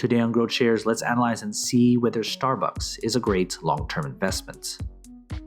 Today on GrowthShares, let's analyze and see whether SBUX is a great long-term investment.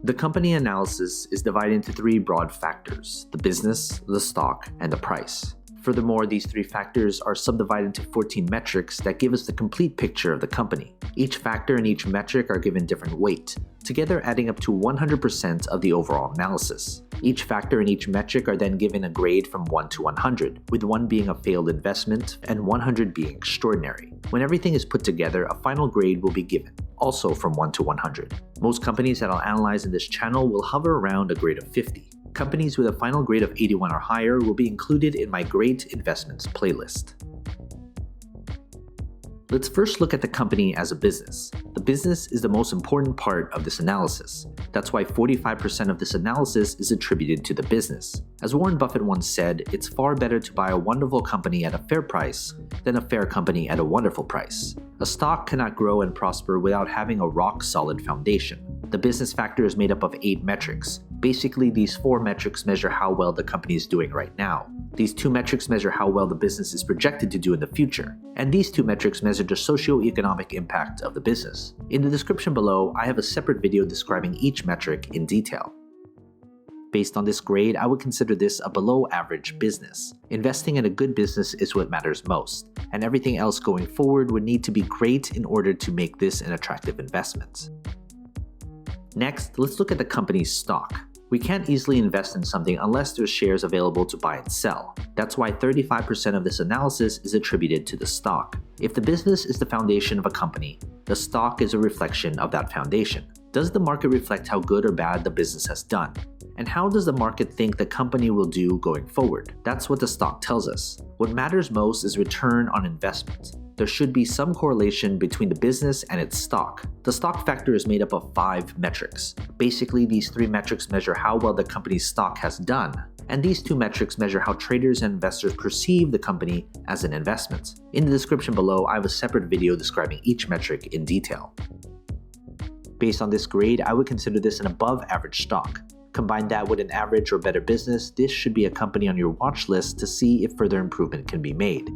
The company analysis is divided into three broad factors: the business, the stock, and the price. Furthermore, these three factors are subdivided into 14 metrics that give us the complete picture of the company. Each factor and each metric are given different weight, together adding up to 100% of the overall analysis. Each factor and each metric are then given a grade from 1 to 100, with 1 being a failed investment and 100 being extraordinary. When everything is put together, a final grade will be given, also from 1 to 100. Most companies that I'll analyze in this channel will hover around a grade of 50. Companies with a final grade of 81 or higher will be included in my Great Investments playlist. Let's first look at the company as a business. The business is the most important part of this analysis. That's why 45% of this analysis is attributed to the business. As Warren Buffett once said, it's far better to buy a wonderful company at a fair price than a fair company at a wonderful price. A stock cannot grow and prosper without having a rock-solid foundation. The business factor is made up of 8 metrics. Basically, these 4 metrics measure how well the company is doing right now. These 2 metrics measure how well the business is projected to do in the future. And these 2 metrics measure the socio-economic impact of the business. In the description below, I have a separate video describing each metric in detail. Based on this grade, I would consider this a below-average business. Investing in a good business is what matters most, and everything else going forward would need to be great in order to make this an attractive investment. Next, let's look at the company's stock. We can't easily invest in something unless there's shares available to buy and sell. That's why 35% of this analysis is attributed to the stock. If the business is the foundation of a company, the stock is a reflection of that foundation. Does the market reflect how good or bad the business has done? And how does the market think the company will do going forward? That's what the stock tells us. What matters most is return on investment. There should be some correlation between the business and its stock. The stock factor is made up of 5 metrics. Basically, these 3 metrics measure how well the company's stock has done, and these 2 metrics measure how traders and investors perceive the company as an investment. In the description below, I have a separate video describing each metric in detail. Based on this grade, I would consider this an above-average stock. Combine that with an average or better business, this should be a company on your watch list to see if further improvement can be made.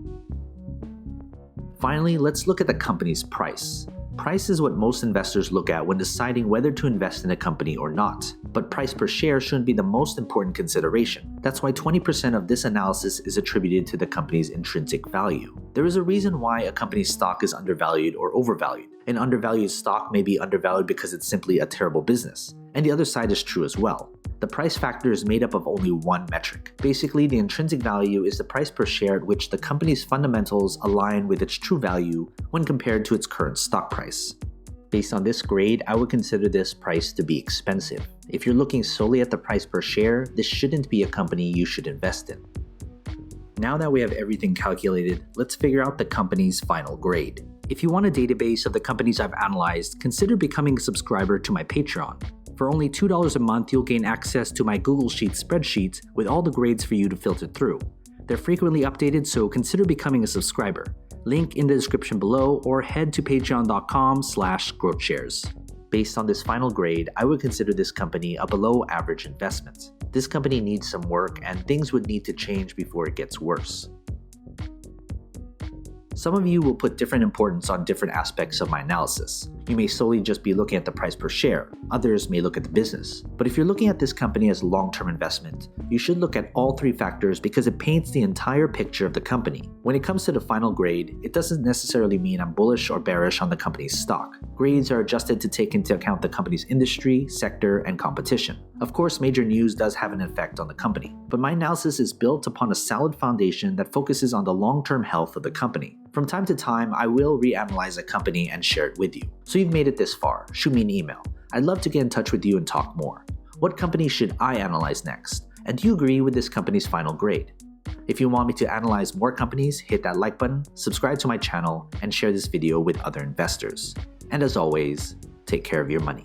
Finally, let's look at the company's price. Price is what most investors look at when deciding whether to invest in a company or not. But price per share shouldn't be the most important consideration. That's why 20% of this analysis is attributed to the company's intrinsic value. There is a reason why a company's stock is undervalued or overvalued. An undervalued stock may be undervalued because it's simply a terrible business. And the other side is true as well. The price factor is made up of only 1 metric. Basically, the intrinsic value is the price per share at which the company's fundamentals align with its true value when compared to its current stock price. Based on this grade, I would consider this price to be expensive. If you're looking solely at the price per share, this shouldn't be a company you should invest in. Now that we have everything calculated, let's figure out the company's final grade. If you want a database of the companies I've analyzed, consider becoming a subscriber to my Patreon. For only $2 a month, you'll gain access to my Google Sheets spreadsheets with all the grades for you to filter through. They're frequently updated, so consider becoming a subscriber. Link in the description below, or head to patreon.com/growthshares. Based on this final grade, I would consider this company a below-average investment. This company needs some work, and things would need to change before it gets worse. Some of you will put different importance on different aspects of my analysis. You may solely just be looking at the price per share. Others may look at the business. But if you're looking at this company as a long-term investment, you should look at all 3 factors because it paints the entire picture of the company. When it comes to the final grade, it doesn't necessarily mean I'm bullish or bearish on the company's stock. Grades are adjusted to take into account the company's industry, sector, and competition. Of course, major news does have an effect on the company, but my analysis is built upon a solid foundation that focuses on the long-term health of the company. From time to time, I will reanalyze a company and share it with you. So you've made it this far, shoot me an email. I'd love to get in touch with you and talk more. What company should I analyze next? And do you agree with this company's final grade? If you want me to analyze more companies, hit that like button, subscribe to my channel, and share this video with other investors. And as always, take care of your money.